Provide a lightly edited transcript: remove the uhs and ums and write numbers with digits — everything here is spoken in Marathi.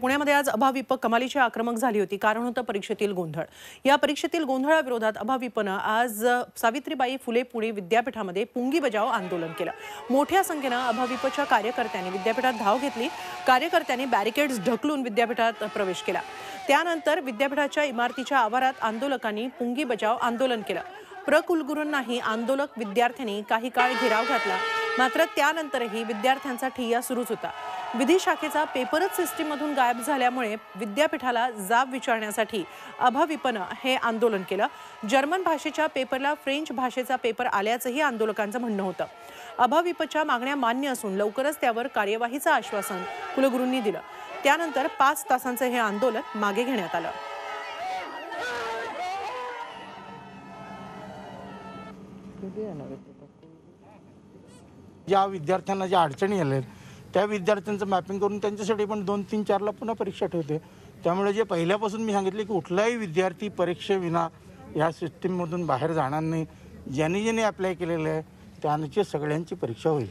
पुण्यामध्ये आज अभाविप कमालीची आक्रमक झाली होती. कारण होतं परीक्षेतील गोंधळ. या परीक्षेतील गोंधळाविरोधात अभाविपनं आज सावित्रीबाई फुले पुणे विद्यापीठामध्ये पुंगी बजाव आंदोलन केलं. मोठ्या संख्येनं अभाविपच्या कार्यकर्त्यांनी विद्यापीठात धाव घेतली. कार्यकर्त्यांनी बॅरिकेड्स ढकलून विद्यापीठात प्रवेश केला. त्यानंतर विद्यापीठाच्या इमारतीच्या आवारात आंदोलकांनी पुंगी बजाव आंदोलन केलं. प्रकुलगुरूंनाही आंदोलक विद्यार्थ्यांनी काही काळ घेराव घातला. मात्र त्यानंतरही विद्यार्थ्यांचा ठिय्या सुरूच होता. विधी शाखेचा पेपरच सिस्टीममधून गायब झाल्यामुळे विद्यापीठाला जाब विचारण्यासाठी अभाविपनं हे आंदोलन केलं. जर्मन भाषेच्या पेपरला फ्रेंच भाषेचा पेपर आल्याचंही आंदोलकांचं म्हणणं होतं. अभाविपच्या मागण्या मान्य असून लवकरच त्यावर कार्यवाहीचं आश्वासन कुलगुरूंनी दिलं. त्यानंतर 5 तासांचं हे आंदोलन मागे घेण्यात आलं. ज्या विद्यार्थ्यांना ज्या अडचणी आल्या त्या विद्यार्थ्यांचं मॅपिंग करून त्यांच्यासाठी पण 2, 3, 4ला पुन्हा परीक्षा ठेवते. त्यामुळे जे पहिल्यापासून मी सांगितले की कुठलाही विद्यार्थी परीक्षेविना या सिस्टीममधून बाहेर जाणार नाही. ज्यांनी ज्यांनी अप्लाय केलेलं आहे त्यांची सगळ्यांची परीक्षा होईल.